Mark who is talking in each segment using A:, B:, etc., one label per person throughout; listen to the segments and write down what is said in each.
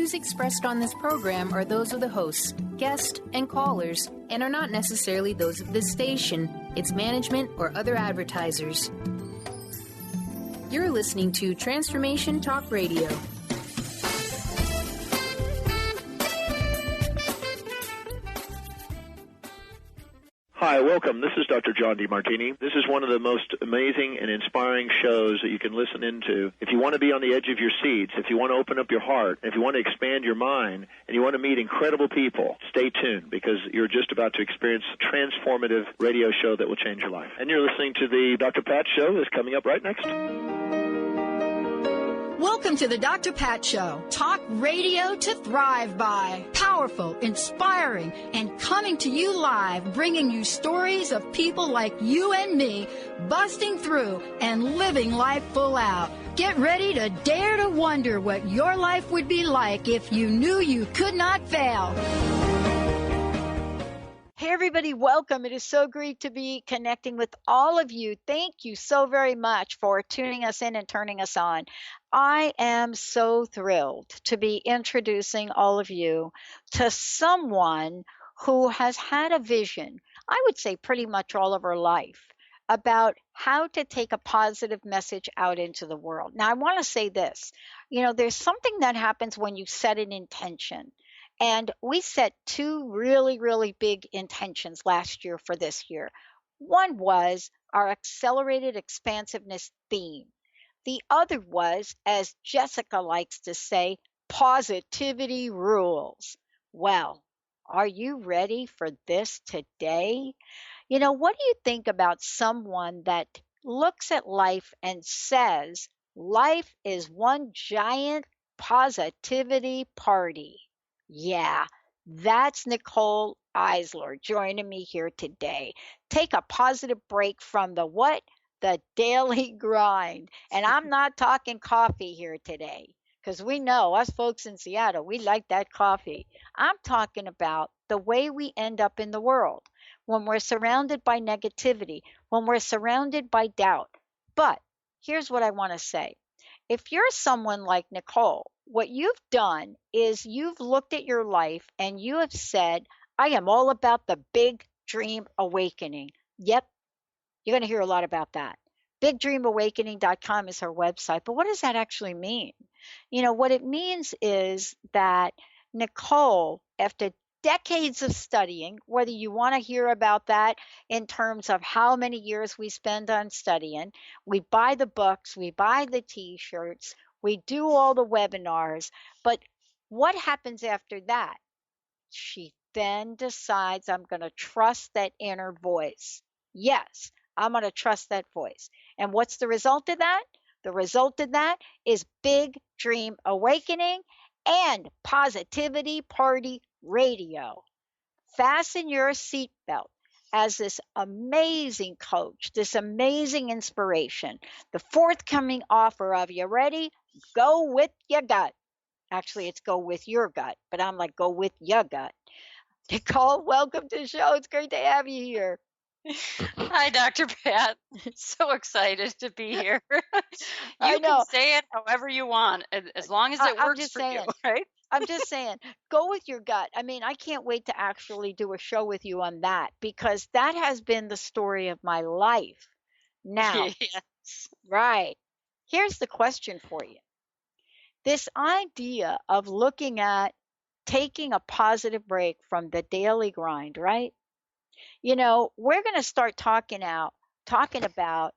A: views expressed on this program are those of the hosts, guests, and callers, and are not necessarily those of this station, its management, or other advertisers. You're listening to Transformation Talk Radio.
B: Hi, welcome. This is Dr. John DeMartini. This is one of the most amazing and inspiring shows that you can listen into. If you want to be on the edge of your seats, if you want to open up your heart, if you want to expand your mind, and you want to meet incredible people, stay tuned because you're just about to experience a transformative radio show that will change your life. And you're listening to the Dr. Pat Show that's coming up right next.
C: Welcome to the Dr. Pat Show. Talk radio to thrive by. Powerful, inspiring, and coming to you live, bringing you stories of people like you and me, busting through and living life full out. Get ready to dare to wonder what your life would be like if you knew you could not fail.
D: Hey everybody, welcome. It is so great to be connecting with all of you. Thank you so very much for tuning us in and turning us on. I am so thrilled to be introducing all of you to someone who has had a vision, I would say pretty much all of her life, about how to take a positive message out into the world. Now, I want to say this. There's something that happens when you set an intention. And we set two really, really big intentions last year for this year. One was our accelerated expansiveness theme. The other was, as Jessica likes to say, positivity rules. Well, are you ready for this today? What do you think about someone that looks at life and says, life is one giant positivity party? Yeah, that's Nicole Eisler joining me here today. Take a positive break from the what? The daily grind. And I'm not talking coffee here today, because we know us folks in Seattle, we like that coffee. I'm talking about the way we end up in the world when we're surrounded by negativity, when we're surrounded by doubt. But here's what I want to say. If you're someone like Nicole, what you've done is you've looked at your life and you have said, I am all about the big dream awakening. Yep, you're going to hear a lot about that. BigDreamAwakening.com is her website. But what does that actually mean? What it means is that Nicole, after decades of studying, whether you want to hear about that in terms of how many years we spend on studying, we buy the books, we buy the t-shirts, we do all the webinars, but what happens after that? She then decides, I'm going to trust that inner voice. Yes, I'm going to trust that voice. And what's the result of that? The result of that is Big Dream Awakening and Positivity Party Radio. Fasten your seatbelt as this amazing coach, this amazing inspiration, the forthcoming offer of, you ready? Go with your gut. Actually, it's go with your gut, but I'm like, go with your gut. Nicole, welcome to the show. It's great to have you here.
E: Hi, Dr. Pat. So excited to be here.
D: I know.
E: Can say it however you want, as long as it works for you, right?
D: I'm just saying, go with your gut. I mean, I can't wait to actually do a show with you on that, because that has been the story of my life. Now,
E: Yes.
D: Right. Here's the question for you. This idea of looking at taking a positive break from the daily grind, right? We're going to start talking about,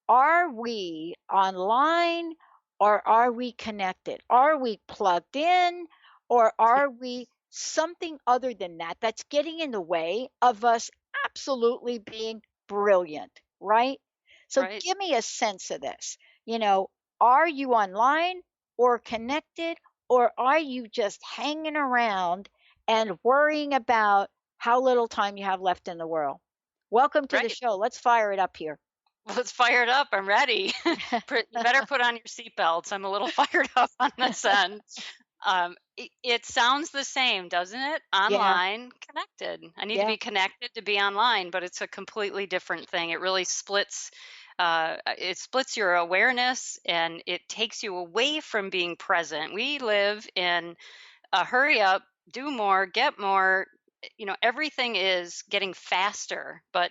D: are we online or are we connected? Are we plugged in or are we something other than that that's getting in the way of us absolutely being brilliant, right? So
E: Right.
D: Give me a sense of this. Are you online or connected, or are you just hanging around and worrying about how little time you have left in the world? Welcome to the show. Let's fire it up here.
E: Let's fire it up. I'm ready. You better put on your seatbelts. I'm a little fired up on this end. It sounds the same, doesn't it? Online, connected. I need to be connected to be online, but it's a completely different thing. It really splits your awareness, and it takes you away from being present. We live in hurry up, do more, get more. Everything is getting faster, but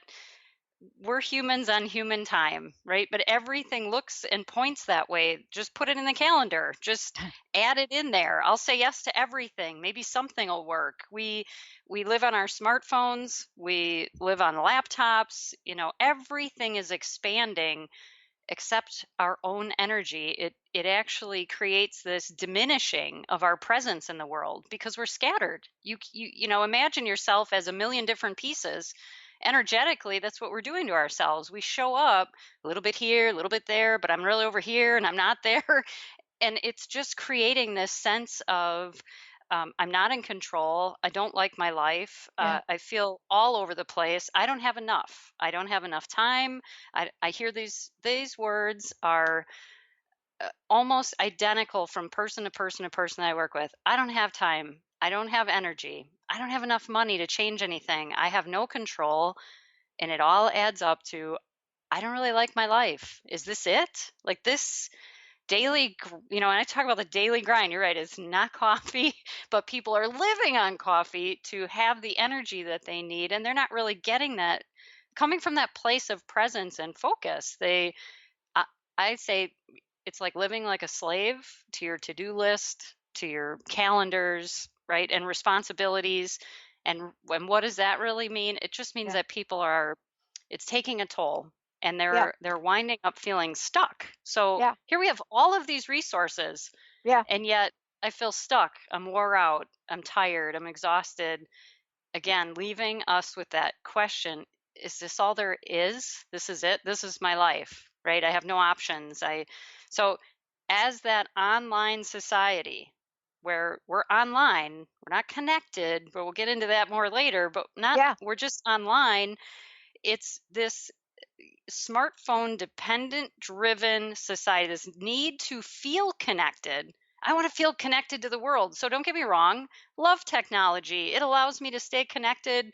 E: we're humans on human time, right? But everything looks and points that way. Just put it in the calendar. Just add it in there. I'll say yes to everything. Maybe something will work. We live on our smartphones. We live on laptops. Everything is expanding except our own energy. It actually creates this diminishing of our presence in the world because we're scattered. Imagine yourself as a million different pieces. Energetically, that's what we're doing to ourselves. We show up a little bit here, a little bit there, but I'm really over here and I'm not there. And it's just creating this sense of I'm not in control. I don't like my life. I feel all over the place. I don't have enough. I don't have enough time. I hear these words are almost identical from person to person to person I work with. I don't have time. I don't have energy. I don't have enough money to change anything. I have no control. And it all adds up to I don't really like my life. Is this it? Like this daily, and I talk about the daily grind. You're right. It's not coffee, but people are living on coffee to have the energy that they need. And they're not really getting that coming from that place of presence and focus. I say it's like living like a slave to your to-do list, to your calendars, right? And responsibilities. And what does that really mean? It just means that people it's taking a toll and they're winding up feeling stuck. So here we have all of these resources, and yet I feel stuck. I'm wore out. I'm tired. I'm exhausted. Again, leaving us with that question: is this all there is? This is it. This is my life, right? I have no options. So as that online society where we're online, we're not connected, but we'll get into that more later, but we're just online. It's this smartphone dependent driven society, this need to feel connected. I want to feel connected to the world. So don't get me wrong, love technology. It allows me to stay connected.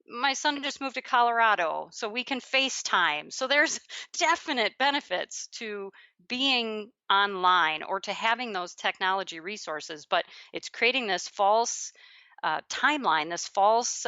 E: My son just moved to Colorado, so we can FaceTime. So there's definite benefits to being online or to having those technology resources, but it's creating this false timeline, this false,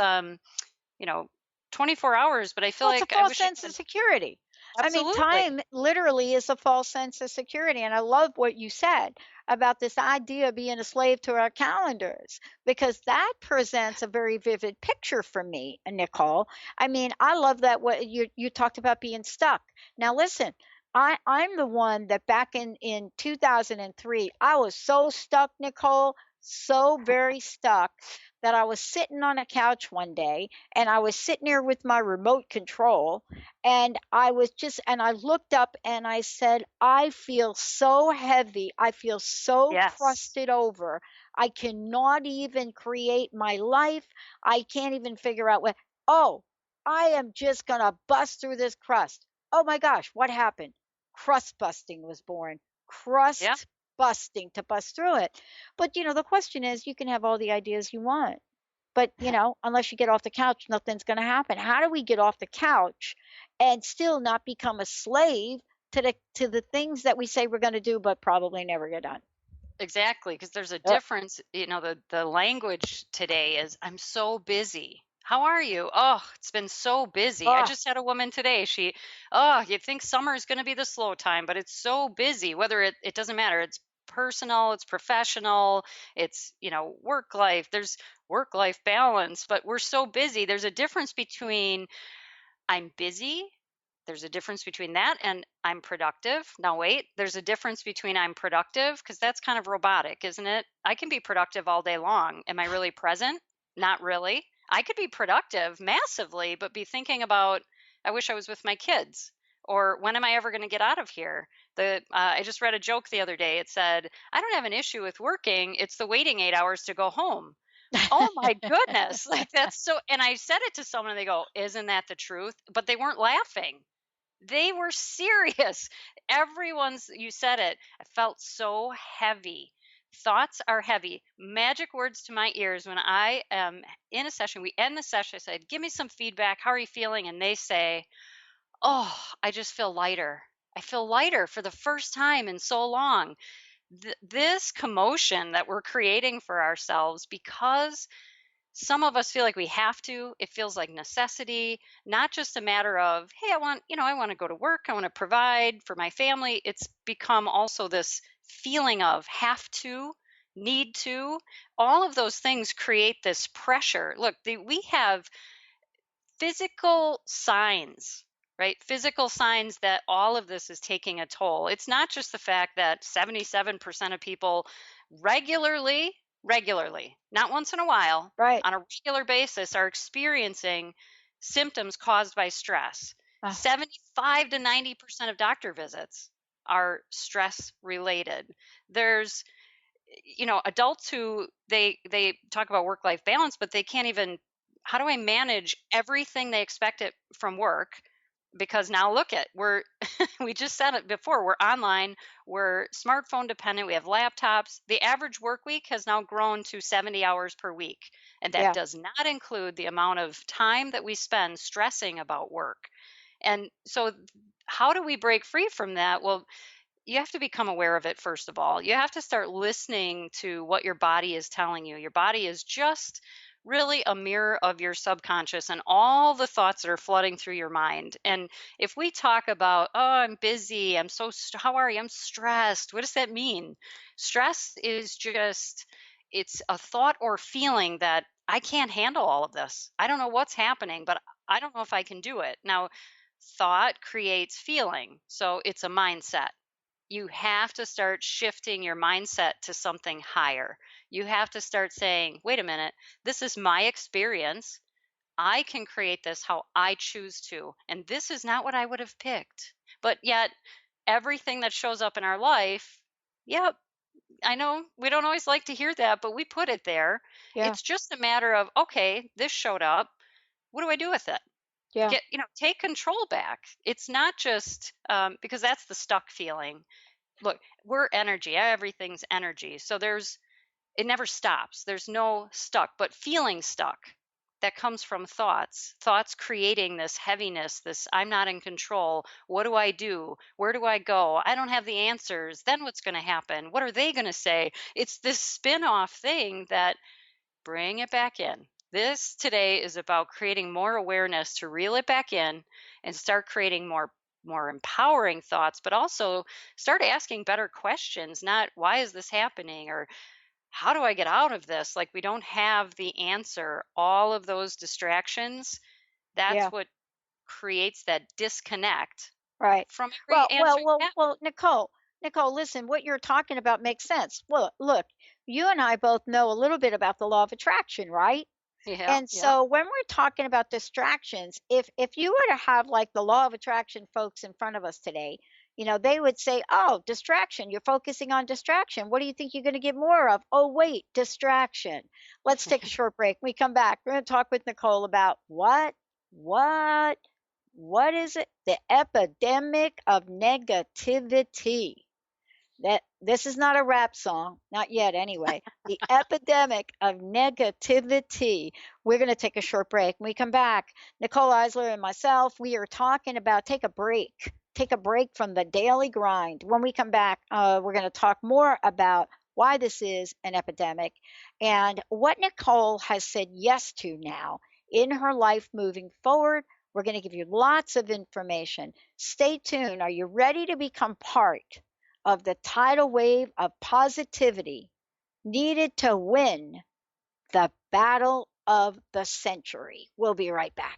E: 24 hours, but I feel
D: It's a
E: like I
D: false
E: wish I
D: sense of
E: could.
D: security. I mean,
E: Absolutely.
D: time literally is a false sense of security. And I love what you said about this idea of being a slave to our calendars, because that presents a very vivid picture for me, Nicole. I mean, I love that what you talked about being stuck. Now, listen, I'm the one that back in 2003, I was so stuck, Nicole, so very stuck that I was sitting on a couch one day and I was sitting there with my remote control and I looked up and I said, I feel so heavy. I feel so
E: Yes.
D: crusted over. I cannot even create my life. I can't even figure out oh, I am just going to bust through this crust. Oh my gosh, what happened? Crust busting was born.
E: Yeah.
D: Crust busting to bust through it. But the question is, you can have all the ideas you want. But, unless you get off the couch, nothing's going to happen. How do we get off the couch and still not become a slave to the things that we say we're going to do, but probably never get done?
E: Exactly, because there's a
D: Ugh.
E: difference. The language today is, I'm so busy. How are you? Oh, it's been so busy. I
D: Ah,
E: just had a woman today. You'd think summer is going to be the slow time, but it's so busy. Whether it doesn't matter. It's personal, it's professional, it's, work life. There's work life balance, but we're so busy. There's a difference between I'm busy. There's a difference between that and I'm productive. Now, wait, there's a difference between I'm productive, because that's kind of robotic, isn't it? I can be productive all day long. Am I really present? Not really. I could be productive massively, but be thinking about, I wish I was with my kids. Or when am I ever going to get out of here? I just read a joke the other day. It said, I don't have an issue with working. It's the waiting 8 hours to go home. Oh my goodness. Like that's so, and I said it to someone and they go, isn't that the truth? But they weren't laughing. They were serious. You said it. I felt so heavy. Thoughts are heavy. Magic words to my ears when I am in a session. We end the session. I said, give me some feedback. How are you feeling? And they say, oh, I just feel lighter. I feel lighter for the first time in so long. this commotion that we're creating for ourselves, because some of us feel like we have to, it feels like necessity, not just a matter of, hey, I want to go to work, I want to provide for my family. It's become also this feeling of have to, need to. All of those things create this pressure. Look, we have physical signs, right? Physical signs that all of this is taking a toll. It's not just the fact that 77% of people regularly, not once in a while,
D: Right.
E: on a regular basis, are experiencing symptoms caused by stress. 75 to 90% of doctor visits are stress related. There's adults who they talk about work-life balance, but they can't even, how do I manage everything they expected from work? Because now look at, we just said it before, we're online, we're smartphone dependent, we have laptops. The average work week has now grown to 70 hours per week. And that does not include the amount of time that we spend stressing about work. And so how do we break free from that? Well, you have to become aware of it, first of all. You have to start listening to what your body is telling you. Your body is just really a mirror of your subconscious and all the thoughts that are flooding through your mind. And if we talk about, oh, I'm busy, how are you? I'm stressed. What does that mean? Stress is just, it's a thought or feeling that I can't handle all of this. I don't know what's happening, but I don't know if I can do it. Now, thought creates feeling. So it's a mindset. You have to start shifting your mindset to something higher. You have to start saying, wait a minute, this is my experience. I can create this how I choose to. And this is not what I would have picked. But yet, everything that shows up in our life, yep, I know we don't always like to hear that, but we put it there.
D: Yeah.
E: It's just a matter of, okay, this showed up. What do I do with it?
D: Yeah.
E: Take control back. It's not just because that's the stuck feeling. Look, we're energy. Everything's energy. So it never stops. There's no stuck, but feeling stuck that comes from thoughts creating this heaviness, this I'm not in control. What do I do? Where do I go? I don't have the answers. Then what's going to happen? What are they going to say? It's this spin-off thing that bring it back in. This today is about creating more awareness to reel it back in and start creating more empowering thoughts, but also start asking better questions, not why is this happening or how do I get out of this? Like we don't have the answer. All of those distractions, that's what creates that disconnect from every answer.
D: Well, Nicole, listen, what you're talking about makes sense. Well, look, you and I both know a little bit about the law of attraction, right?
E: Yeah.
D: And so when we're talking about distractions, if you were to have like the law of attraction folks in front of us today, they would say, oh, distraction, you're focusing on distraction. What do you think you're going to get more of? Oh, wait, distraction. Let's take a short break. When we come back, we're going to talk with Nicole about what is it? The epidemic of negativity. That this is not a rap song, not yet anyway. The epidemic of negativity. We're going to take a short break. When we come back, Nicole Eisler and myself, we are talking about take a break from the daily grind. When we come back, we're going to talk more about why this is an epidemic and what Nicole has said yes to now in her life moving forward. We're going to give you lots of information. Stay tuned. Are you ready to become part of the tidal wave of positivity needed to win the battle of the century? We'll be right back.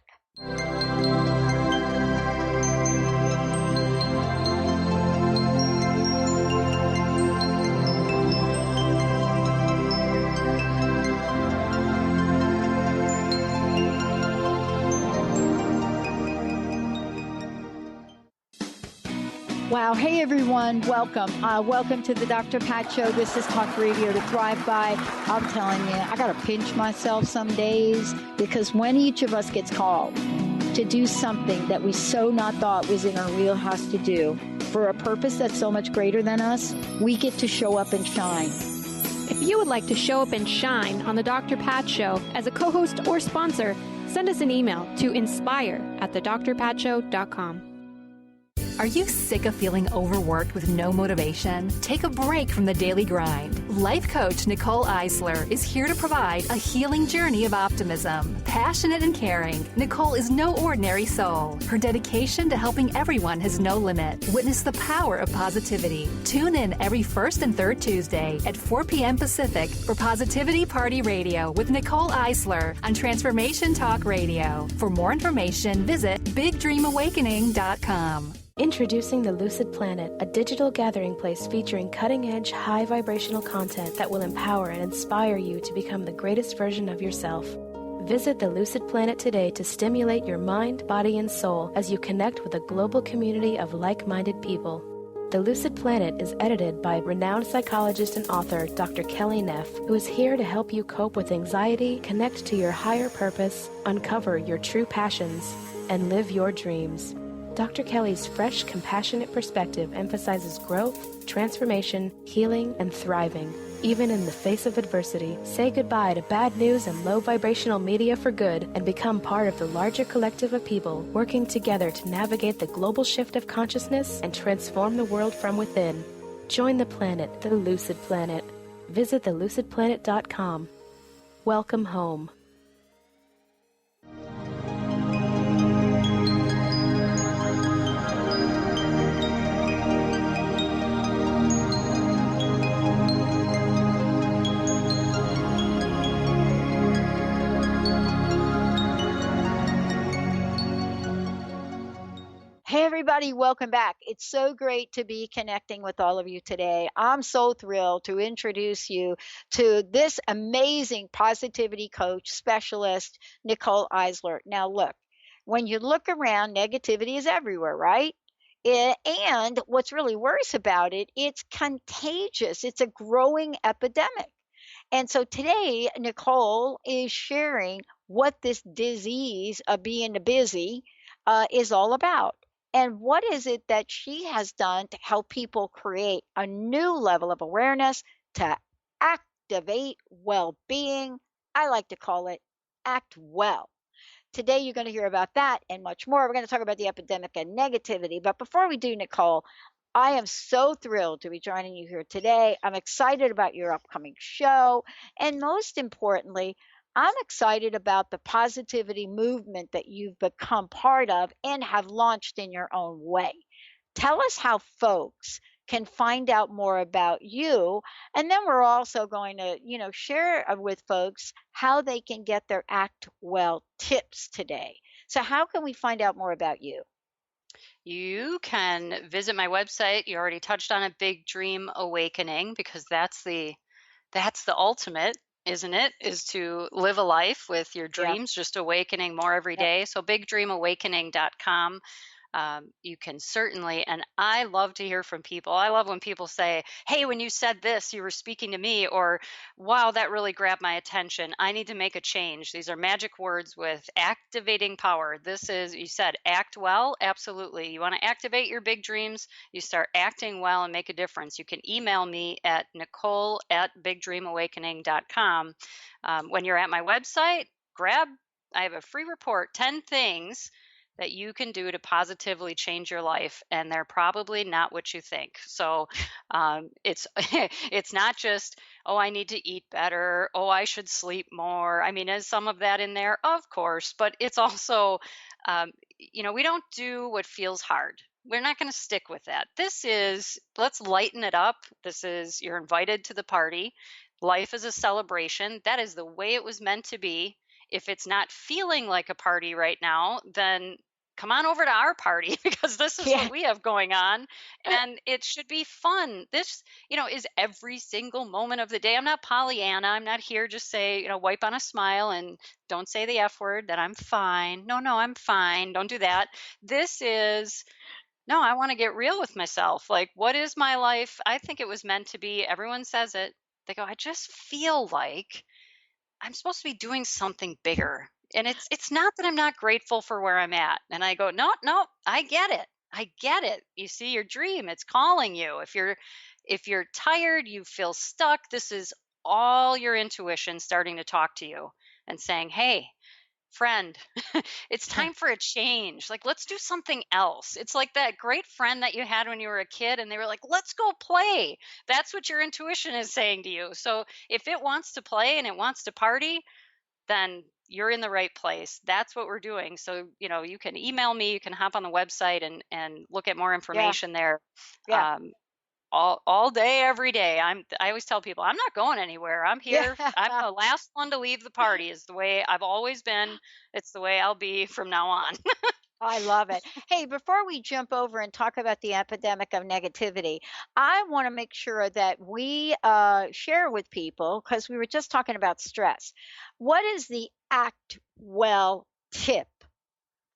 D: Wow. Hey, everyone. Welcome. Welcome to the Dr. Pat Show. This is Talk Radio to Thrive By. I'm telling you, I got to pinch myself some days because when each of us gets called to do something that we so not thought was in our wheelhouse to do for a purpose that's so much greater than us, we get to show up and shine.
F: If you would like to show up and shine on the Dr. Pat Show as a co-host or sponsor, send us an email to inspire@thedrpatshow.com.
G: Are you sick of feeling overworked with no motivation? Take a break from the daily grind. Life coach Nicole Eisler is here to provide a healing journey of optimism. Passionate and caring, Nicole is no ordinary soul. Her dedication to helping everyone has no limit. Witness the power of positivity. Tune in every first and third Tuesday at 4 p.m. Pacific for Positivity Party Radio with Nicole Eisler on Transformation Talk Radio. For more information, visit BigDreamAwakening.com.
H: Introducing the Lucid Planet, a digital gathering place featuring cutting-edge, high-vibrational content that will empower and inspire you to become the greatest version of yourself. Visit the Lucid Planet today to stimulate your mind, body, and soul as you connect with a global community of like-minded people. The Lucid Planet is edited by renowned psychologist and author Dr. Kelly Neff, who is here to help you cope with anxiety, connect to your higher purpose, uncover your true passions, and live your dreams. Dr. Kelly's fresh, compassionate perspective emphasizes growth, transformation, healing, and thriving. Even in the face of adversity, say goodbye to bad news and low vibrational media for good and become part of the larger collective of people working together to navigate the global shift of consciousness and transform the world from within. Join the planet, the Lucid Planet. Visit thelucidplanet.com. Welcome home.
D: Hey, everybody, welcome back. It's so great to be connecting with all of you today. I'm so thrilled to introduce you to this amazing positivity coach specialist, Nicole Eisler. Now, look, when you look around, negativity is everywhere, right? And what's really worse about it, it's contagious. It's a growing epidemic. And so today, Nicole is sharing what this disease of being busy is all about. And what is it that she has done to help people create a new level of awareness to activate well-being? I like to call it Act Well. Today, you're going to hear about that and much more. We're going to talk about the epidemic and negativity. But before we do, Nicole, I am so thrilled to be joining you here today. I'm excited about your upcoming show. And most importantly, I'm excited about the positivity movement that you've become part of and have launched in your own way. Tell us how folks can find out more about you. And then we're also going to, share with folks how they can get their Act Well tips today. So how can we find out more about you?
E: You can visit my website. You already touched on it, Big Dream Awakening, because that's the ultimate, isn't it? Is to live a life with your dreams, just awakening more every day. So bigdreamawakening.com. You can certainly, and I love to hear from people. I love when people say, hey, when you said this, you were speaking to me, or wow, that really grabbed my attention. I need to make a change. These are magic words with activating power. This is, you said, act well. Absolutely. You want to activate your big dreams. You start acting well and make a difference. You can email me at nicole@bigdreamawakening.com. When you're at my website, I have a free report, 10 things that you can do to positively change your life, and they're probably not what you think. So it's it's not just, oh, I need to eat better, oh, I should sleep more. I mean, is some of that in there? Of course, but it's also, we don't do what feels hard. We're not going to stick with that. This is, let's lighten it up. This is, you're invited to the party. Life is a celebration. That is the way it was meant to be. If it's not feeling like a party right now, then come on over to our party, because this is what we have going on, and it should be fun. This, is every single moment of the day. I'm not Pollyanna. I'm not here just say, wipe on a smile and don't say the F word, that I'm fine. No, I'm fine. Don't do that. This is, no, I want to get real with myself. Like, what is my life? I think it was meant to be. Everyone says it. They go, I just feel like I'm supposed to be doing something bigger. And it's not that I'm not grateful for where I'm at. And I go, no, I get it. I get it. You see, your dream, it's calling you. If you're tired, you feel stuck, this is all your intuition starting to talk to you and saying, hey, friend, it's time for a change. Like, let's do something else. It's like that great friend that you had when you were a kid and they were like, let's go play. That's what your intuition is saying to you. So if it wants to play and it wants to party, then you're in the right place. That's what we're doing. So, you can email me, you can hop on the website and look at more information there.
D: Yeah.
E: All day, every day. I always tell people, I'm not going anywhere. I'm here.
D: Yeah.
E: I'm the last one to leave the party, is the way I've always been. It's the way I'll be from now on.
D: I love it. Hey, before we jump over and talk about the epidemic of negativity, I want to make sure that we share with people, because we were just talking about stress. What is the Act Well tip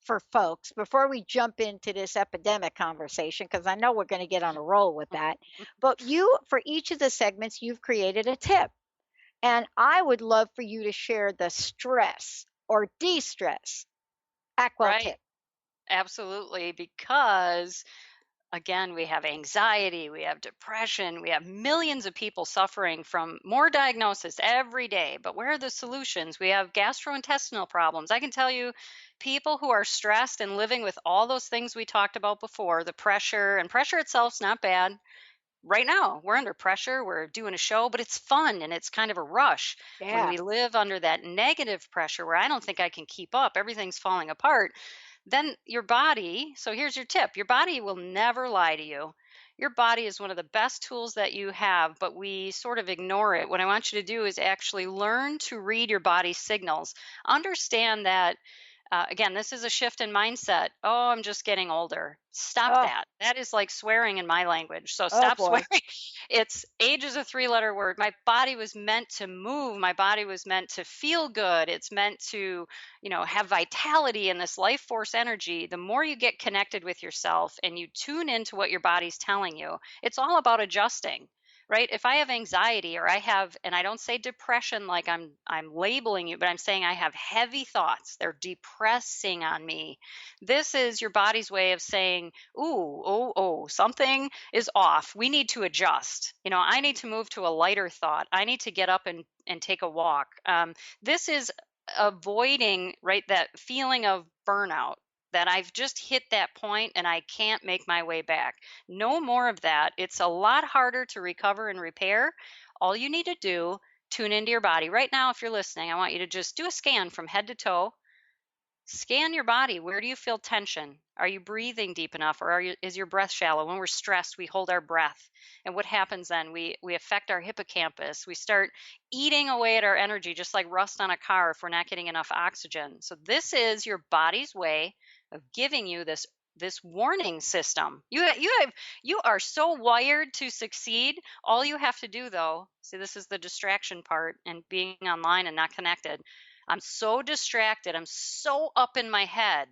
D: for folks before we jump into this epidemic conversation? Because I know we're going to get on a roll with that. But for each of the segments, you've created a tip. And I would love for you to share the stress or de-stress Act Well
E: Right.
D: tip.
E: Absolutely. Because again, we have anxiety, we have depression, we have millions of people suffering from more diagnosis every day. But where are the solutions? We have gastrointestinal problems. I can tell you, people who are stressed and living with all those things we talked about before, the pressure, and pressure itself's not bad. Right now, we're under pressure, we're doing a show, but it's fun and it's kind of a rush. When
D: Yeah.
E: we live under that negative pressure where I don't think I can keep up, everything's falling apart, then your body, so here's your tip, your body will never lie to you. Your body is one of the best tools that you have, but we sort of ignore it. What I want you to do is actually learn to read your body's signals. Understand that, again, this is a shift in mindset. Oh, I'm just getting older. Stop
D: Oh,
E: that. That is like swearing in my language. So
D: oh
E: stop
D: boy.
E: swearing. It's age is a 3-letter word. My body was meant to move. My body was meant to feel good. It's meant to, have vitality and this life force energy. The more you get connected with yourself and you tune into what your body's telling you, it's all about adjusting. Right? If I have anxiety or and I don't say depression like I'm labeling you, but I'm saying I have heavy thoughts. They're depressing on me. This is your body's way of saying, ooh, oh, something is off. We need to adjust. I need to move to a lighter thought. I need to get up and take a walk. This is avoiding, right, that feeling of burnout, that I've just hit that point and I can't make my way back. No more of that. It's a lot harder to recover and repair. All you need to do, tune into your body. Right now, if you're listening, I want you to just do a scan from head to toe. Scan your body. Where do you feel tension? Are you breathing deep enough, or is your breath shallow? When we're stressed, we hold our breath. And what happens then? We affect our hippocampus. We start eating away at our energy, just like rust on a car if we're not getting enough oxygen. So this is your body's way of giving you this warning system. You are so wired to succeed. All you have to do, though, see, this is the distraction part and being online and not connected. I'm so distracted. I'm so up in my head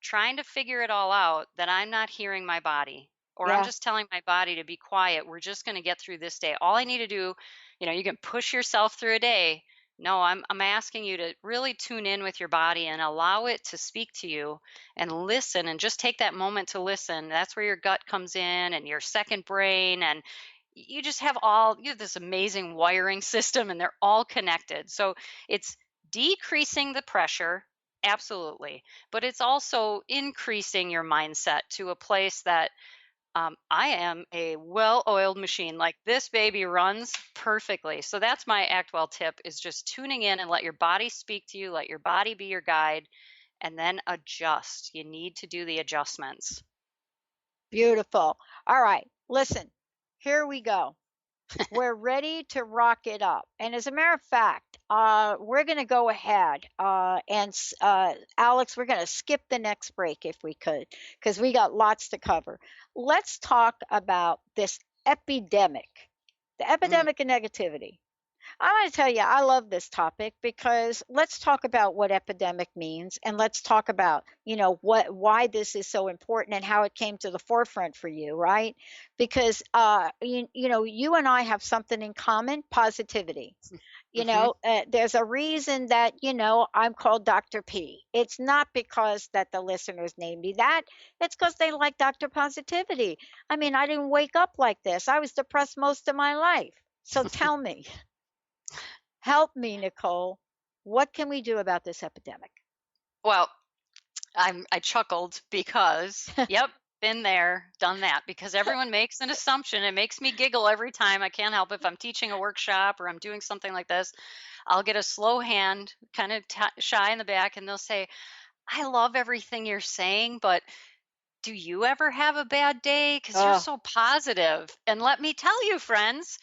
E: trying to figure it all out that I'm not hearing my body, or I'm
D: Yeah.
E: just telling my body to be quiet. We're just going to get through this day. All I need to do, you can push yourself through a day. No, I'm asking you to really tune in with your body and allow it to speak to you and listen, and just take that moment to listen. That's where your gut comes in and your second brain, and you just have this amazing wiring system, and they're all connected. So it's decreasing the pressure, absolutely, but it's also increasing your mindset to a place that I am a well-oiled machine. Like, this baby runs perfectly. So that's my Act Well tip, is just tuning in and let your body speak to you, let your body be your guide, and then adjust. You need to do the adjustments.
D: Beautiful. All right. Listen, here we go. We're ready to rock it up. And as a matter of fact, we're going to go ahead Alex, we're going to skip the next break if we could, because we got lots to cover. Let's talk about this epidemic, the epidemic of negativity. I want to tell you, I love this topic, because let's talk about what epidemic means, and let's talk about, why this is so important and how it came to the forefront for you, right? Because, you and I have something in common: positivity. There's a reason that, I'm called Dr. P. It's not because that the listeners named me that. It's because they like Dr. Positivity. I mean, I didn't wake up like this. I was depressed most of my life. So tell me. Help me, Nicole. What can we do about this epidemic?
E: Well, I chuckled because, yep, been there, done that, because everyone makes an assumption. It makes me giggle every time. I can't help it. If I'm teaching a workshop or I'm doing something like this, I'll get a slow hand, kind of shy in the back, and they'll say, I love everything you're saying, but do you ever have a bad day? Because you're
D: Oh,
E: so positive. And let me tell you, friends,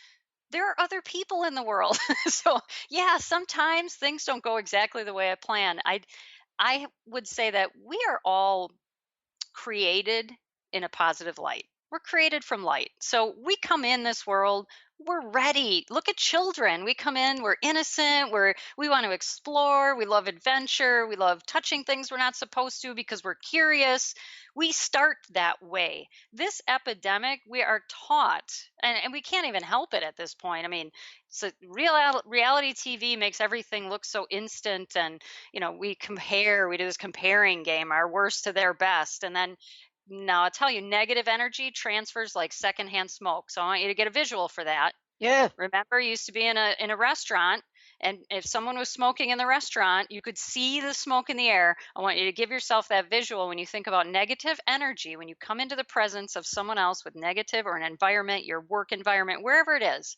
E: there are other people in the world. So, yeah, sometimes things don't go exactly the way I plan. I would say that we are all created in a positive light. We're created from light. So we come in this world, we're ready. Look at children. We come in, we're innocent, we want to explore, we love adventure, we love touching things we're not supposed to because we're curious. We start that way. This epidemic, we are taught, and we can't even help it at this point. I mean, so reality TV makes everything look so instant, and we do this comparing game, our worst to their best. And then now I'll tell you, negative energy transfers like secondhand smoke. So I want you to get a visual for that.
D: yeah.
E: Remember, you used to be in a restaurant, and if someone was smoking in the restaurant, you could see the smoke in the air. I want you to give yourself that visual when you think about negative energy, when you come into the presence of someone else with negative, or an environment, your work environment, wherever it is.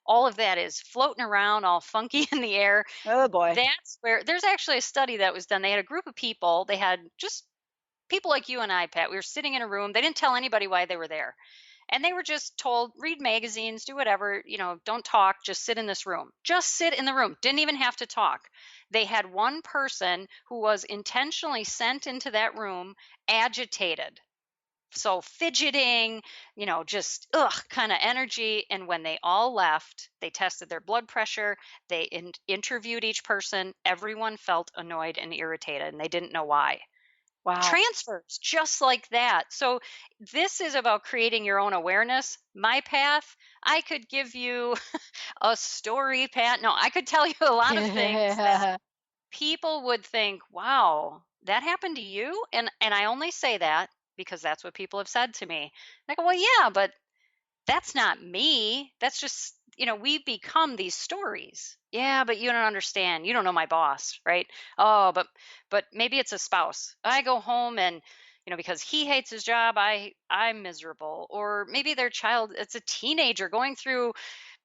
E: All of that is floating around all funky in the air.
D: Oh boy.
E: That's where there's actually a study that was done. They had a group of people. They had just people like you and I, Pat. We were sitting in a room. They didn't tell anybody why they were there. And they were just told, read magazines, do whatever, don't talk, just sit in this room. Just sit in the room. Didn't even have to talk. They had one person who was intentionally sent into that room agitated. So fidgeting, just kind of energy. And when they all left, they tested their blood pressure. They interviewed each person. Everyone felt annoyed and irritated, and they didn't know why.
D: Wow.
E: Transfers just like that. So this is about creating your own awareness. My path, I could give you a story, Pat. No, I could tell you a lot of things that people would think, wow, that happened to you? And I only say that because that's what people have said to me. And I go, well, yeah, but that's not me. That's just, we become these stories. Yeah, but you don't understand. You don't know my boss, right? Oh, but maybe it's a spouse. I go home and because he hates his job, I'm miserable. Or maybe their child, it's a teenager going through,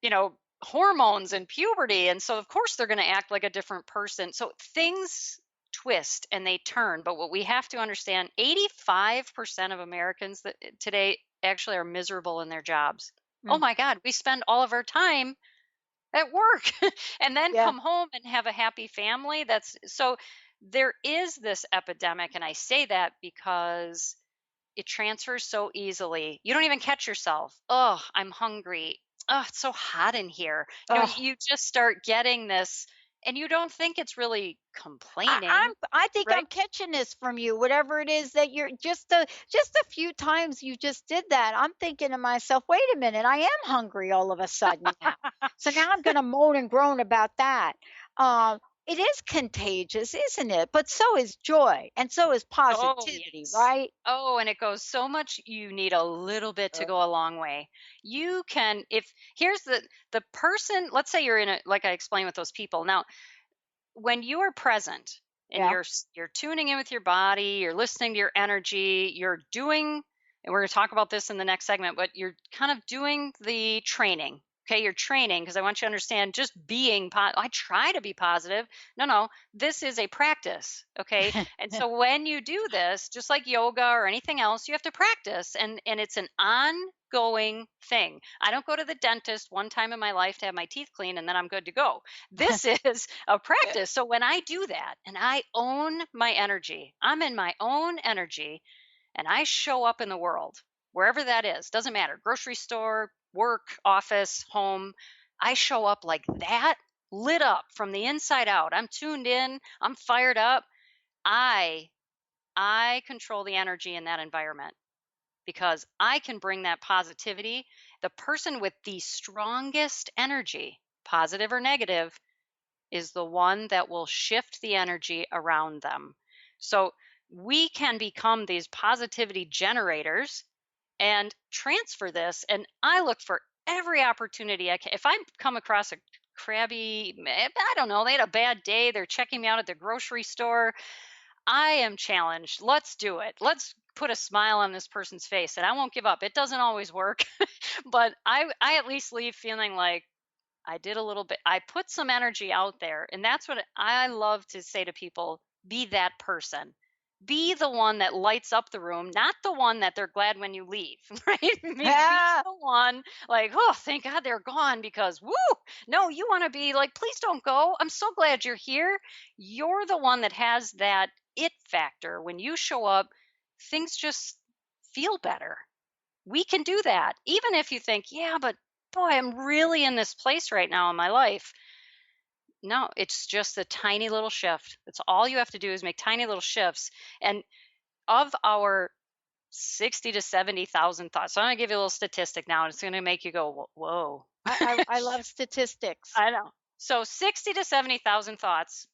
E: you know, hormones and puberty, and so of course they're going to act like a different person. So things twist and they turn. But what we have to understand, 85% of Americans that today actually are miserable in their jobs. Oh my God, we spend all of our time at work and then
D: Yeah.
E: come home and have a happy family. That's so there is this epidemic, and I say that because it transfers so easily. You don't even catch yourself. Oh, I'm hungry. Oh, it's so hot in here.
D: Oh,
E: You just start getting this, and you don't think it's really complaining,
D: I think
E: right?
D: I'm catching this from you. Whatever it is that you're just a few times you just did that. I'm thinking to myself, wait a minute, I am hungry all of a sudden now. So now I'm going to moan and groan about that. It is contagious, isn't it? But so is joy, and so is
E: Oh,
D: positivity,
E: yes.
D: right?
E: Oh, and it goes so much, you need a little bit to
D: Uh,
E: go a long way. You can, if here's the person, let's say you're in a, like I explained with those people. Now, when you are present and
D: yeah.
E: you're tuning in with your body, you're listening to your energy, you're doing, and we're going to talk about this in the next segment, but you're kind of doing the training. Okay, you're training, because I want you to understand, just being I try to be positive. No, this is a practice. Okay, and so when you do this, just like yoga or anything else, you have to practice, and it's an ongoing thing. I don't go to the dentist one time in my life to have my teeth cleaned and then I'm good to go. This is a practice. So when I do that and I own my energy, I'm in my own energy, and I show up in the world, wherever that is, doesn't matter, grocery store, work, office, home, I show up like that, lit up from the inside out. I'm tuned in, I'm fired up. I control the energy in that environment because I can bring that positivity. The person with the strongest energy, positive or negative, is the one that will shift the energy around them. So we can become these positivity generators and transfer this. And I look for every opportunity I can. If I come across a crabby, I don't know, they had a bad day, they're checking me out at the grocery store, I am challenged. Let's do it. Let's put a smile on this person's face, and I won't give up. It doesn't always work, but I at least leave feeling like I did a little bit. I put some energy out there, and that's what I love to say to people, be that person. Be the one that lights up the room, not the one that they're glad when you leave, right? Be the one like, oh, thank God they're gone, because woo, no, you want to be like, please don't go. I'm so glad you're here. You're the one that has that it factor. When you show up, things just feel better. We can do that. Even if you think, yeah, but boy, I'm really in this place right now in my life. No, it's just a tiny little shift. That's all you have to do, is make tiny little shifts. And of our 60 to 70,000 thoughts, so I'm going to give you a little statistic now, and it's going to make you go, whoa.
D: I love statistics.
E: I know. So 60 to 70,000 thoughts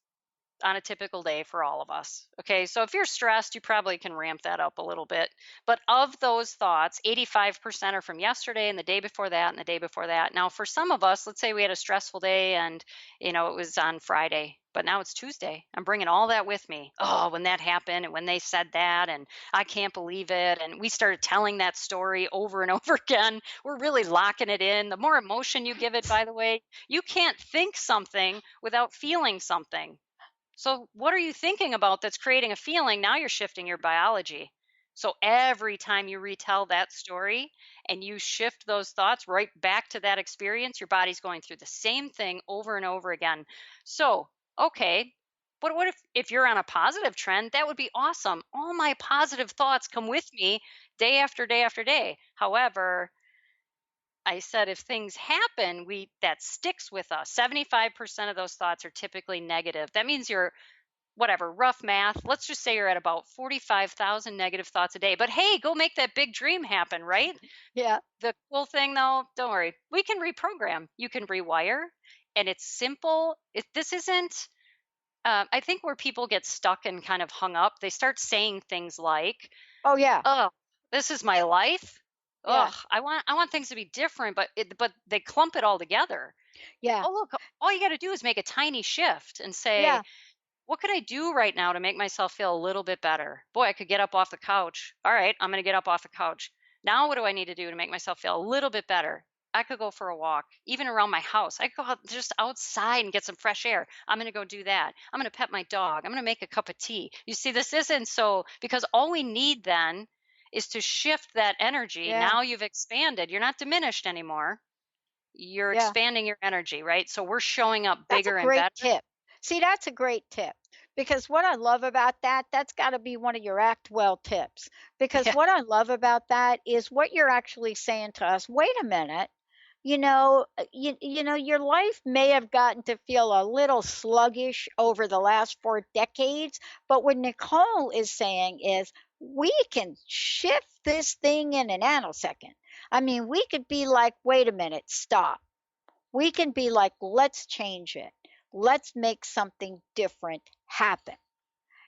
E: on a typical day for all of us. Okay, so if you're stressed, you probably can ramp that up a little bit. But of those thoughts, 85% are from yesterday and the day before that and the day before that. Now, for some of us, let's say we had a stressful day and, it was on Friday, but now it's Tuesday. I'm bringing all that with me. Oh, when that happened and when they said that, and I can't believe it. And we started telling that story over and over again. We're really locking it in. The more emotion you give it, by the way, you can't think something without feeling something. So what are you thinking about that's creating a feeling? Now you're shifting your biology. So every time you retell that story and you shift those thoughts right back to that experience, your body's going through the same thing over and over again. So, okay, but what if you're on a positive trend? That would be awesome. All my positive thoughts come with me day after day after day. However, I said if things happen, that sticks with us. 75% of those thoughts are typically negative. That means you're, whatever, rough math, let's just say you're at about 45,000 negative thoughts a day. But hey, go make that big dream happen, right?
D: Yeah.
E: The cool thing though, don't worry, we can reprogram. You can rewire, and it's simple. This isn't, I think where people get stuck and kind of hung up, they start saying things like,
D: oh yeah,
E: oh, this is my life.
D: Yeah.
E: Oh, I want things to be different, but they clump it all together.
D: Yeah.
E: Oh, look, all you got to do is make a tiny shift and say,
D: Yeah.
E: what could I do right now to make myself feel a little bit better? Boy, I could get up off the couch. All right, I'm going to get up off the couch. Now, what do I need to do to make myself feel a little bit better? I could go for a walk, even around my house. I could go just outside and get some fresh air. I'm going to go do that. I'm going to pet my dog. I'm going to make a cup of tea. You see, this isn't so, because all we need then is to shift that energy.
D: Yeah.
E: Now you've expanded. You're not diminished anymore. You're
D: Yeah.
E: expanding your energy, right? So we're showing up bigger
D: That's a great
E: and better.
D: tip. See, that's a great tip. Because what I love about that's got to be one of your Act Well tips. Because
E: Yeah.
D: what I love about that is what you're actually saying to us. Wait a minute. You know, your life may have gotten to feel a little sluggish over the last 4 decades, but what Nicole is saying is we can shift this thing in a nanosecond. I mean, we could be like, wait a minute, stop. We can be like, let's change it. Let's make something different happen.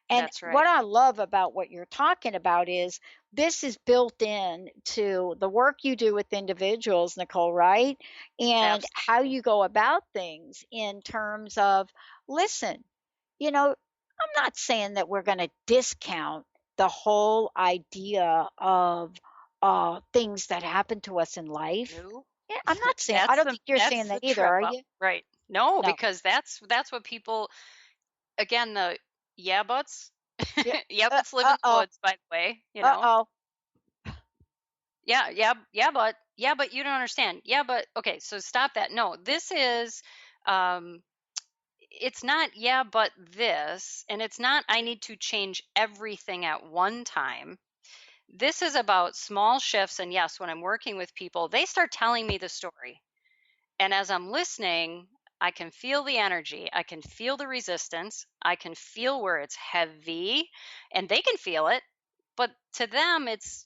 D: And
E: That's right.
D: what I love about what you're talking about is this is built in to the work you do with individuals, Nicole, right? And
E: Absolutely.
D: how you go about things in terms of, listen, I'm not saying that we're going to discount the whole idea of things that happen to us in life.
E: No.
D: Yeah, I'm not saying, I don't think you're saying that
E: the
D: either,
E: trip
D: are
E: up.
D: you?
E: Right. No,
D: No.
E: because that's what people, again, the yeah buts.
D: Yeah.
E: Yeah buts live in the
D: Uh-oh.
E: woods, by the way,
D: Uh-oh.
E: Yeah, but you don't understand. Yeah, but okay, so stop that. No, this is it's not yeah, but this, and it's not I need to change everything at one time. This is about small shifts, and yes, when I'm working with people, they start telling me the story. And as I'm listening, I can feel the energy. I can feel the resistance. I can feel where it's heavy, and they can feel it. But to them, it's,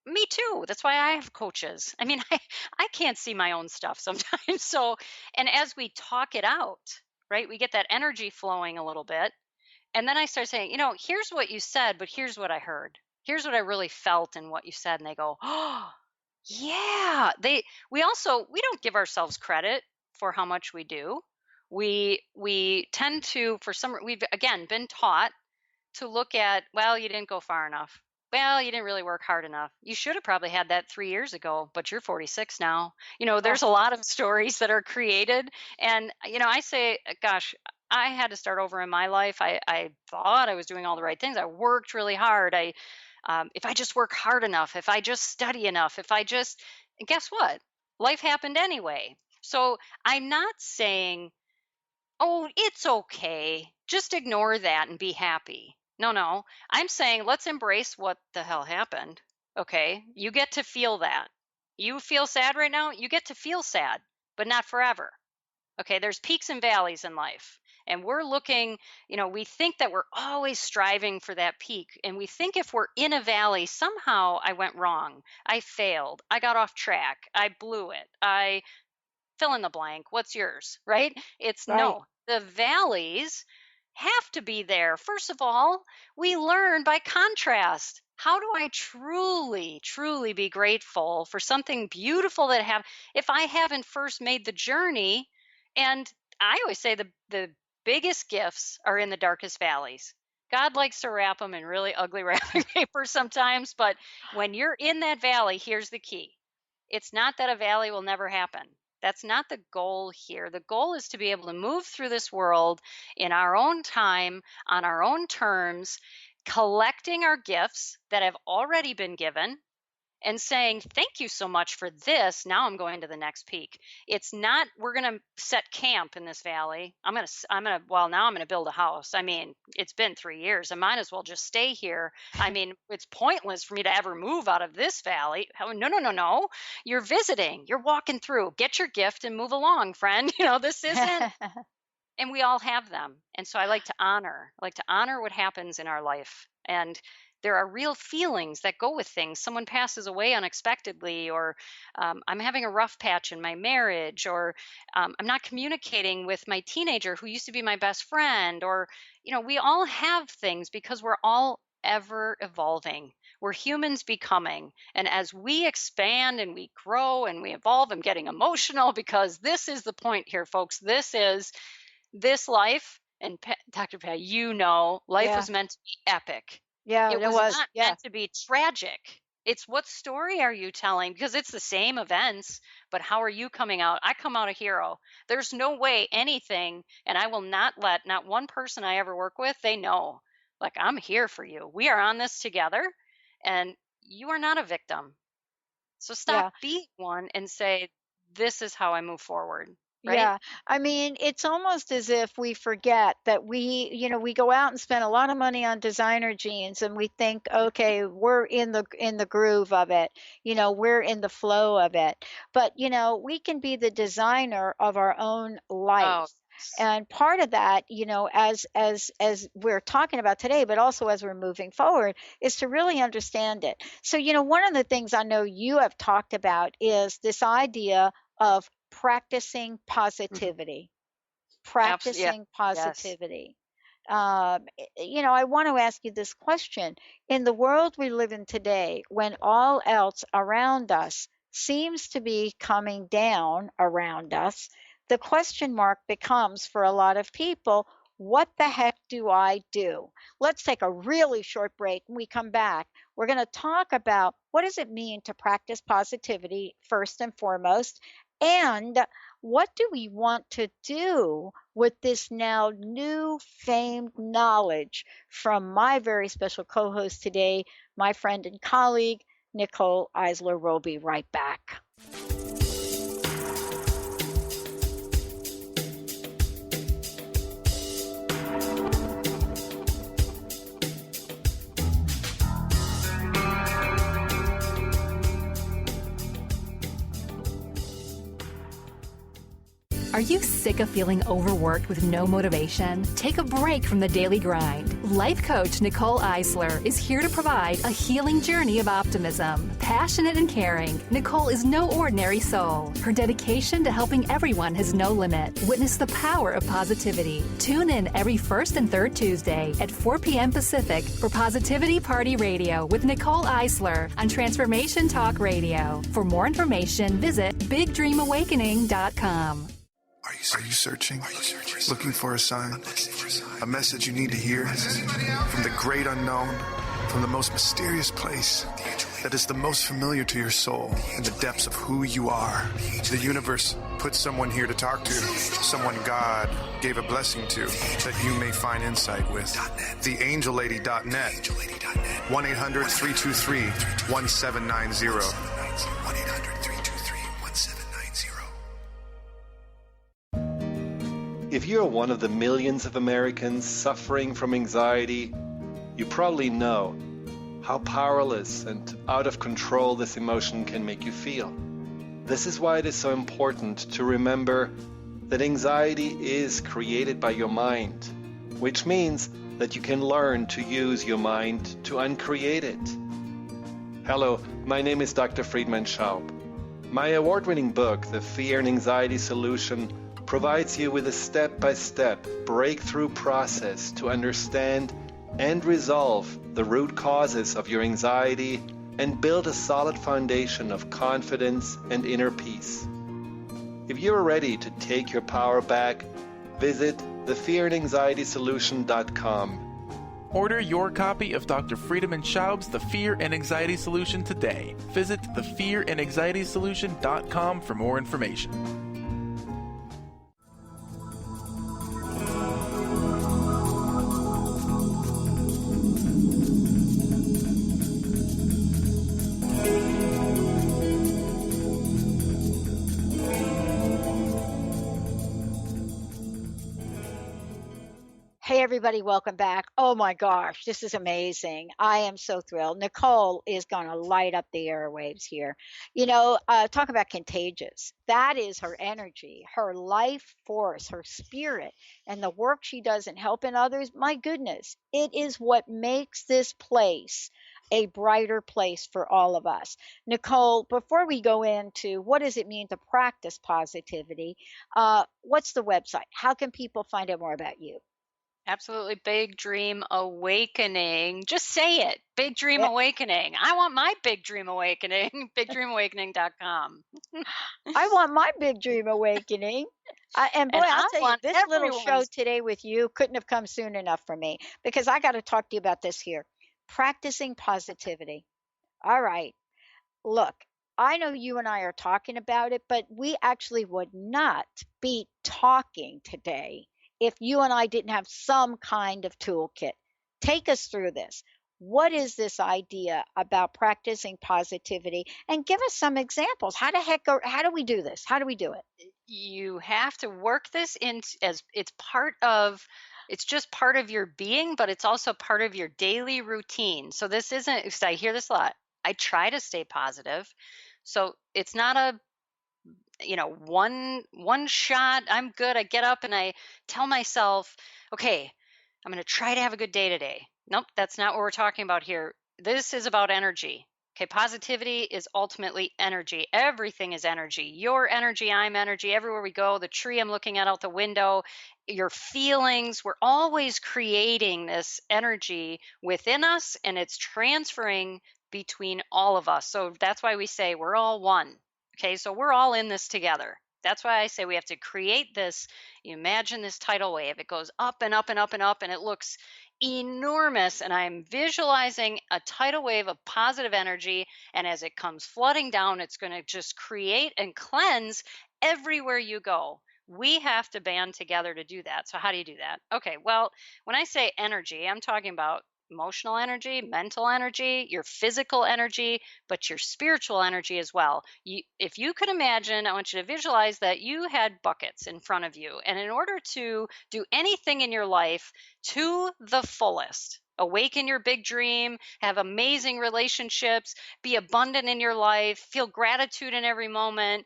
E: me too. That's why I have coaches. I mean, I can't see my own stuff sometimes. So, and as we talk it out, right, we get that energy flowing a little bit. And then I start saying, here's what you said, but here's what I heard. Here's what I really felt in what you said. And they go, oh, yeah. We don't give ourselves credit for how much we do. We tend to, we've again been taught to look at, well, you didn't go far enough. Well, you didn't really work hard enough. You should have probably had that 3 years ago, but you're 46 now. There's a lot of stories that are created. And, I say, gosh, I had to start over in my life. I thought I was doing all the right things. I worked really hard. If I just work hard enough, if I just study enough, and guess what? Life happened anyway. So I'm not saying, oh, it's okay, just ignore that and be happy. No. I'm saying let's embrace what the hell happened. Okay. You get to feel that. You feel sad right now. You get to feel sad, but not forever. Okay. There's peaks and valleys in life. And we're looking, we think that we're always striving for that peak. And we think if we're in a valley, somehow I went wrong. I failed. I got off track. I blew it. I fill in the blank. What's yours? Right? It's right. No, the valleys have to be there. First of all, we learn by contrast. How do I truly, truly be grateful for something beautiful that if I haven't first made the journey? And I always say the biggest gifts are in the darkest valleys. God likes to wrap them in really ugly wrapping paper sometimes, but when you're in that valley, here's the key. It's not that a valley will never happen. That's not the goal here. The goal is to be able to move through this world in our own time, on our own terms, collecting our gifts that have already been given and saying, thank you so much for this. Now I'm going to the next peak. It's not, we're going to set camp in this valley. now I'm going to build a house. I mean, it's been 3 years. I might as well just stay here. I mean, it's pointless for me to ever move out of this valley. No. You're visiting, you're walking through, get your gift and move along, friend. This isn't, and we all have them. And so I like to honor what happens in our life. And there are real feelings that go with things. Someone passes away unexpectedly, or I'm having a rough patch in my marriage, or I'm not communicating with my teenager who used to be my best friend, or, we all have things because we're all ever evolving. We're humans becoming. And as we expand and we grow and we evolve, I'm getting emotional because this is the point here, folks. This life, and Dr. Pat, life was meant to be epic.
D: Yeah,
E: it was not meant to be tragic. It's what story are you telling? Because it's the same events, but how are you coming out? I come out a hero. There's no way anything, and I will not let not one person I ever work with, they know, like, I'm here for you. We are on this together, and you are not a victim. So stop being one and say, this is how I move forward. Right?
D: Yeah. I mean, it's almost as if we forget that we go out and spend a lot of money on designer jeans and we think, okay, we're in the groove of it. We're in the flow of it. But, we can be the designer of our own life. Oh. And part of that, as we're talking about today, but also as we're moving forward, is to really understand it. So, one of the things I know you have talked about is this idea of practicing positivity. Practicing positivity. Yes. I want to ask you this question. In the world we live in today, when all else around us seems to be coming down around us, the question mark becomes for a lot of people, what the heck do I do? Let's take a really short break. When we come back, we're going to talk about what does it mean to practice positivity first and foremost, and what do we want to do with this now new famed knowledge from my very special co-host today, my friend and colleague, Nicole Eisler. We'll be right back.
G: Are you sick of feeling overworked with no motivation? Take a break from the daily grind. Life coach Nicole Eisler is here to provide a healing journey of optimism. Passionate and caring, Nicole is no ordinary soul. Her dedication to helping everyone has no limit. Witness the power of positivity. Tune in every first and third Tuesday at 4 p.m. Pacific for Positivity Party Radio with Nicole Eisler on Transformation Talk Radio. For more information, visit BigDreamAwakening.com.
I: Are Are you searching? Looking for a sign? A message you need to hear? From the great unknown? From the most mysterious place that is the most familiar to your soul in the depths of who you are? The universe put someone here to talk to, someone God gave a blessing to, that you may find insight with. TheAngelLady.net. 1-800-323-1790. 1-800-323-1790.
J: If you're one of the millions of Americans suffering from anxiety, you probably know how powerless and out of control this emotion can make you feel. This is why it is so important to remember that anxiety is created by your mind, which means that you can learn to use your mind to uncreate it. Hello, my name is Dr. Friedman Schaub. My award-winning book, The Fear and Anxiety Solution, provides you with a step-by-step breakthrough process to understand and resolve the root causes of your anxiety and build a solid foundation of confidence and inner peace. If you are ready to take your power back, visit thefearandanxietysolution.com.
K: Order your copy of Dr. Friedman Schaub's The Fear and Anxiety Solution today. Visit thefearandanxietysolution.com for more information.
D: Hey, everybody, welcome back. Oh, my gosh, this is amazing. I am so thrilled. Nicole is going to light up the airwaves here. Talk about contagious. That is her energy, her life force, her spirit, and the work she does in helping others. My goodness, it is what makes this place a brighter place for all of us. Nicole, before we go into what does it mean to practice positivity, what's the website? How can people find out more about you?
E: Absolutely. Big Dream Awakening. Just say it. Big Dream Awakening. I want my big dream awakening. BigDreamAwakening.com.
D: I want my big dream awakening. And boy, I'll tell you, this little show today with you couldn't have come soon enough for me, because I got to talk to you about this here. Practicing positivity. All right. Look, I know you and I are talking about it, but we actually would not be talking today if you and I didn't have some kind of toolkit. Take us through this. What is this idea about practicing positivity? And give us some examples. How do we do this? How do we do it?
E: You have to work this in as it's just part of your being, but it's also part of your daily routine. So this isn't, because I hear this a lot. I try to stay positive. So it's not a one shot, I'm good. I get up and I tell myself, okay, I'm going to try to have a good day today. Nope, that's not what we're talking about here. This is about energy. Okay, positivity is ultimately energy. Everything is energy. Your energy, I'm energy. Everywhere we go, the tree I'm looking at out the window, your feelings, we're always creating this energy within us, and it's transferring between all of us. So that's why we say we're all one. Okay, so we're all in this together. That's why I say we have to create this. You imagine this tidal wave. It goes up and up and up and up, and it looks enormous. And I'm visualizing a tidal wave of positive energy. And as it comes flooding down, it's going to just create and cleanse everywhere you go. We have to band together to do that. So how do you do that? Okay, well, when I say energy, I'm talking about emotional energy, mental energy, your physical energy, but your spiritual energy as well. If you could imagine, I want you to visualize that you had buckets in front of you. And in order to do anything in your life to the fullest, awaken your big dream, have amazing relationships, be abundant in your life, feel gratitude in every moment,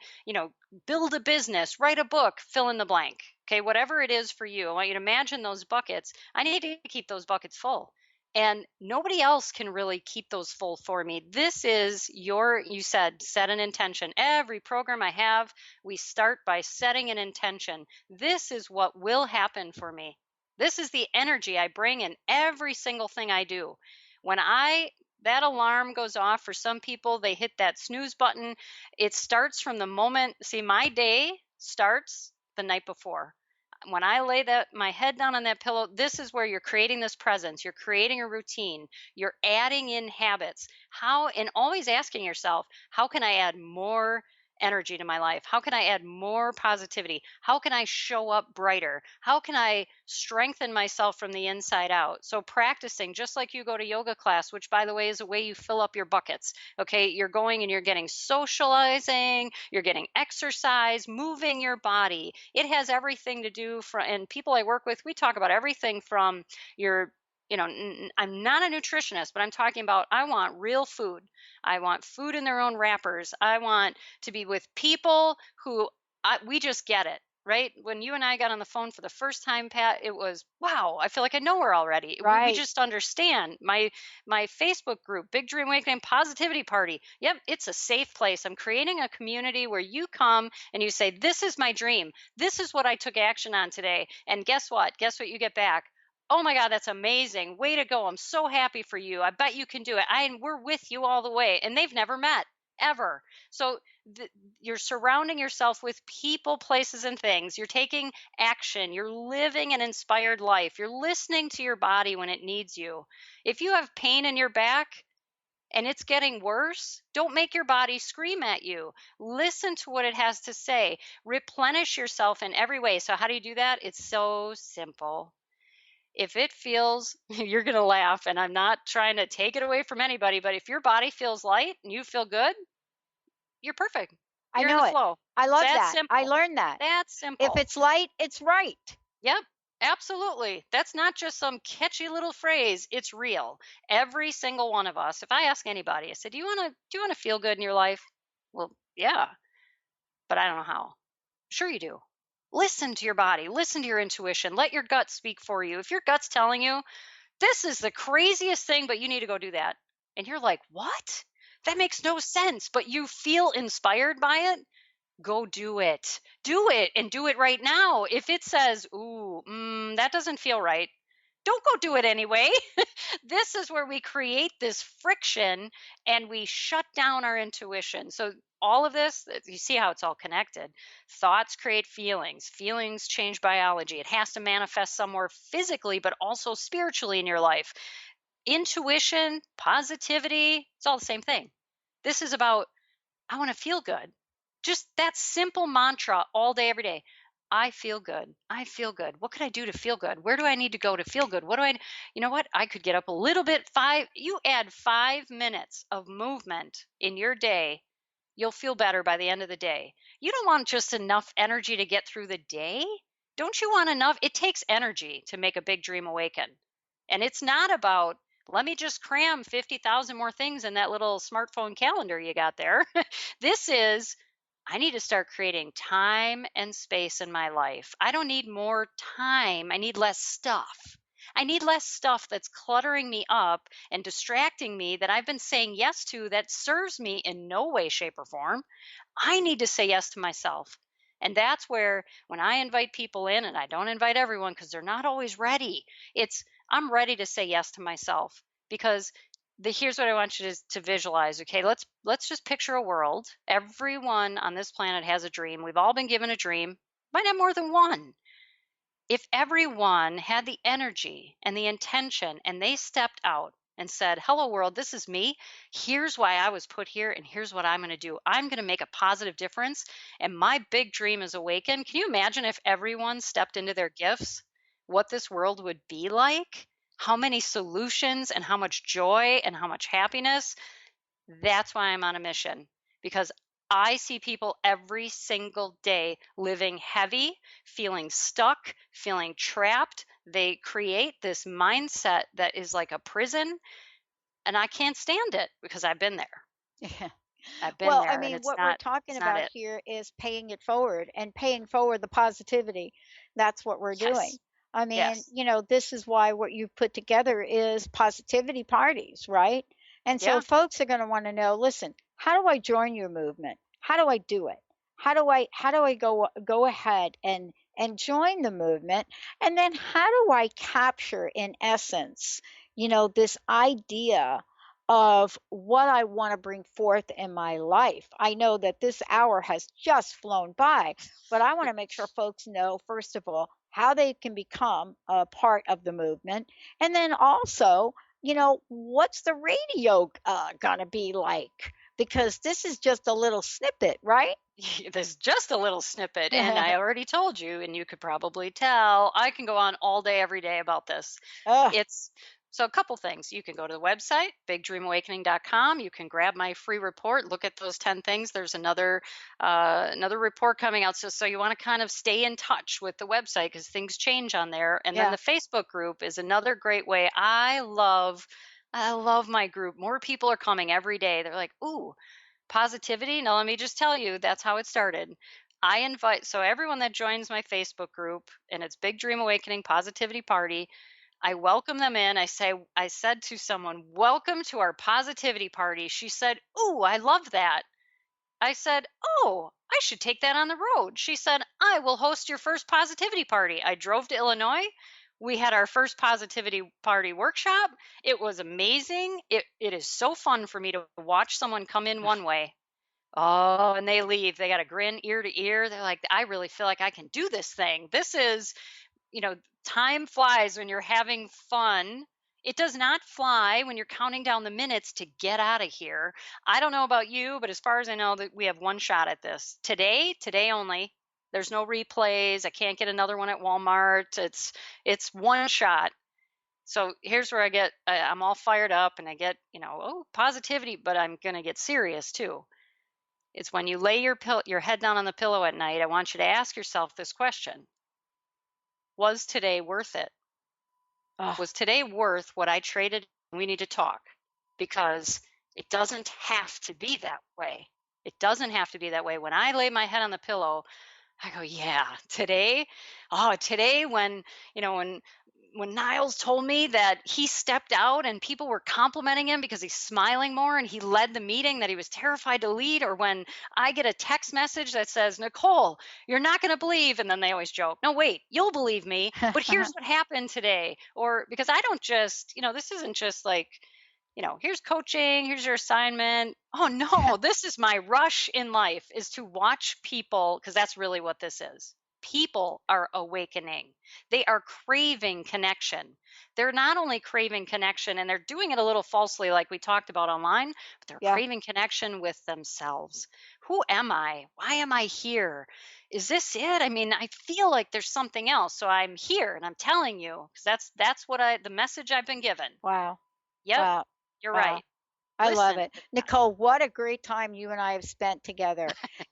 E: build a business, write a book, fill in the blank. Okay, whatever it is for you, I want you to imagine those buckets. I need to keep those buckets full. And nobody else can really keep those full for me. This is you said, set an intention. Every program I have, we start by setting an intention. This is what will happen for me. This is the energy I bring in every single thing I do. When that alarm goes off, for some people, they hit that snooze button. It starts from the moment, my day starts the night before. When I lay my head down on that pillow, this is where you're creating this presence. You're creating a routine. You're adding in habits. And always asking yourself, how can I add more energy to my life? How can I add more positivity? How can I show up brighter? How can I strengthen myself from the inside out? So practicing, just like you go to yoga class, which by the way is a way you fill up your buckets. Okay, you're going and you're getting socializing, you're getting exercise, moving your body. It has everything to do and people I work with, we talk about everything from your I'm not a nutritionist, but I'm talking about I want real food. I want food in their own wrappers. I want to be with people who we just get it, right? When you and I got on the phone for the first time, Pat, it was, wow, I feel like I know her already.
D: Right.
E: We just understand. My Facebook group, Big Dream Awakening Positivity Party. Yep, it's a safe place. I'm creating a community where you come and you say, this is my dream. This is what I took action on today. And guess what? Guess what you get back? Oh my God, that's amazing. Way to go. I'm so happy for you. I bet you can do it. We're with you all the way. And they've never met ever. So you're surrounding yourself with people, places, and things. You're taking action. You're living an inspired life. You're listening to your body when it needs you. If you have pain in your back and it's getting worse, don't make your body scream at you. Listen to what it has to say. Replenish yourself in every way. So how do you do that? It's so simple. If it feels, you're going to laugh, and I'm not trying to take it away from anybody, but if your body feels light and you feel good, you're perfect. You're in the flow.
D: I love that.
E: Simple.
D: I learned that.
E: That's simple.
D: If it's light, it's right.
E: Yep, absolutely. That's not just some catchy little phrase. It's real. Every single one of us. If I ask anybody, I said, do you want to feel good in your life? Well, yeah, but I don't know how. Sure you do. Listen to your body. Listen to your intuition. Let your gut speak for you. If your gut's telling you, this is the craziest thing, but you need to go do that. And you're like, what? That makes no sense. But you feel inspired by it. Go do it. Do it and do it right now. If it says, ooh, that doesn't feel right, don't go do it anyway. This is where we create this friction and we shut down our intuition. So all of this, you see how it's all connected. Thoughts create feelings. Feelings change biology. It has to manifest somewhere physically, but also spiritually in your life. Intuition, positivity, it's all the same thing. This is about, I want to feel good. Just that simple mantra all day, every day. I feel good. I feel good. What could I do to feel good? Where do I need to go to feel good? You know what? I could get up a little bit. You add 5 minutes of movement in your day, you'll feel better by the end of the day. You don't want just enough energy to get through the day. Don't you want enough? It takes energy to make a big dream awaken. And it's not about, let me just cram 50,000 more things in that little smartphone calendar you got there. This is, I need to start creating time and space in my life. I don't need more time. I need less stuff. I need less stuff that's cluttering me up and distracting me that I've been saying yes to that serves me in no way, shape, or form. I need to say yes to myself. And that's where when I invite people in, and I don't invite everyone because they're not always ready, I'm ready to say yes to myself because here's what I want you to visualize. Okay, let's just picture a world. Everyone on this planet has a dream. We've all been given a dream. Might have more than one. If everyone had the energy and the intention and they stepped out and said, hello world, this is me. Here's why I was put here and here's what I'm going to do. I'm going to make a positive difference and my big dream is awaken. Can you imagine if everyone stepped into their gifts, what this world would be like? How many solutions and how much joy and how much happiness? That's why I'm on a mission, because I see people every single day living heavy, feeling stuck, feeling trapped. They create this mindset that is like a prison, and I can't stand it because I've been there.
D: Yeah.
E: I've been
D: Well,
E: there.
D: I mean, what we're talking
E: it's not
D: about
E: it.
D: here is paying it forward and paying forward the positivity. That's what we're doing.
E: Yes.
D: I mean,
E: Yes.
D: this is why what you've put together is positivity parties, right? And so
E: Yeah.
D: folks are going to want to know, listen, how do I join your movement? How do I do it? How do I go ahead and join the movement? And then how do I capture in essence, this idea of what I want to bring forth in my life. I know that this hour has just flown by, but I want to make sure folks know, first of all, how they can become a part of the movement. And then also, what's the radio going to be like? Because this is just a little snippet, right?
E: There's just a little snippet, and I already told you, and you could probably tell, I can go on all day, every day about this. It's so a couple things. You can go to the website, bigdreamawakening.com. You can grab my free report, look at those 10 things. There's another report coming out. So you want to kind of stay in touch with the website because things change on there. And then the Facebook group is another great way. I love my group. More people are coming every day. They're like, ooh, positivity. Now, let me just tell you, that's how it started. I invite, so everyone that joins my Facebook group, and it's Big Dream Awakening Positivity Party, I welcome them in. I said to someone, welcome to our positivity party. She said, ooh, I love that. I said, oh, I should take that on the road. She said, I will host your first positivity party. I drove to Illinois. We had our first positivity party workshop. It was amazing. It is so fun for me to watch someone come in one way. Oh, and they leave. They got a grin ear to ear. They're like, I really feel like I can do this thing. This is, time flies when you're having fun. It does not fly when you're counting down the minutes to get out of here. I don't know about you, but as far as I know, that we have one shot at this. Today only. There's no replays. I can't get another one at Walmart. It's one shot. So here's where I'm all fired up and I get, positivity, but I'm going to get serious too. It's when you lay your head down on the pillow at night, I want you to ask yourself this question. Was today worth it? Was today worth what I traded? We need to talk because it doesn't have to be that way. It doesn't have to be that way. When I lay my head on the pillow, I go, yeah, today when Niles told me that he stepped out and people were complimenting him because he's smiling more and he led the meeting that he was terrified to lead, or when I get a text message that says, Nicole, you're not going to believe, and then they always joke, no, wait, you'll believe me, but here's what happened today. Or because I don't just, this isn't just like, here's coaching, here's your assignment. Oh no, this is my rush in life, is to watch people, because that's really what this is. People are awakening. They are craving connection. They're not only craving connection, and they're doing it a little falsely like we talked about online, but they're craving connection with themselves. Who am I? Why am I here? Is this it? I mean, I feel like there's something else. So I'm here and I'm telling you, because that's the message I've been given.
D: Wow.
E: Yep.
D: Wow.
E: You're right.
D: I love it. Nicole, what a great time you and I have spent together.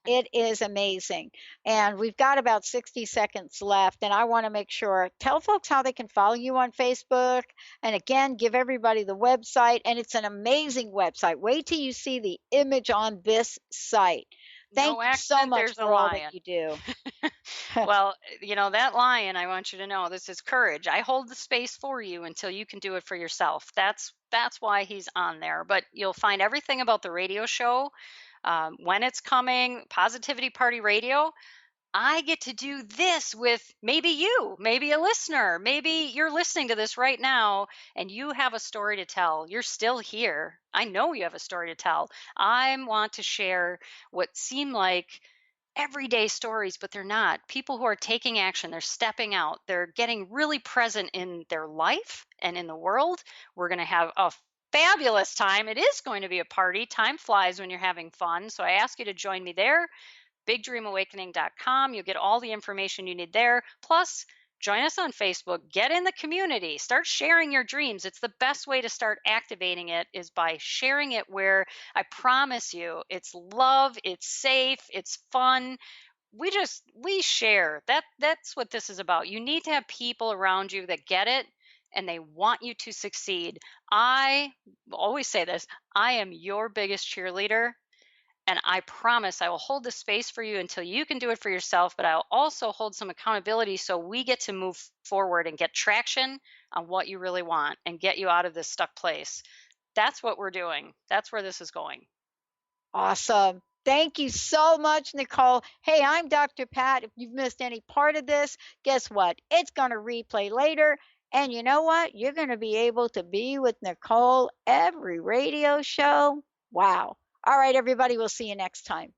D: It is amazing. And we've got about 60 seconds left. And I want to make sure, tell folks how they can follow you on Facebook. And again, give everybody the website. And it's an amazing website. Wait till you see the image on this site. Thank you so much for all that you do.
E: Well, that lion, I want you to know, this is courage. I hold the space for you until you can do it for yourself. That's why he's on there. But you'll find everything about the radio show, when it's coming, Positivity Party Radio. I get to do this with maybe you, maybe a listener. Maybe you're listening to this right now and you have a story to tell. You're still here. I know you have a story to tell. I want to share what seem like everyday stories, but they're not. People who are taking action, they're stepping out, they're getting really present in their life and in the world. We're going to have a fabulous time. It is going to be a party. Time flies when you're having fun. So I ask you to join me there. bigdreamawakening.com. You'll get all the information you need there. Plus, join us on Facebook. Get in the community. Start sharing your dreams. It's the best way to start activating it is by sharing it where I promise you it's love, it's safe, it's fun. We share. That's what this is about. You need to have people around you that get it and they want you to succeed. I always say this, I am your biggest cheerleader. And I promise I will hold the space for you until you can do it for yourself, but I'll also hold some accountability so we get to move forward and get traction on what you really want and get you out of this stuck place. That's what we're doing. That's where this is going.
D: Awesome. Thank you so much, Nicole. Hey, I'm Dr. Pat. If you've missed any part of this, guess what? It's going to replay later. And you know what? You're going to be able to be with Nicole every radio show. Wow. All right, everybody. We'll see you next time.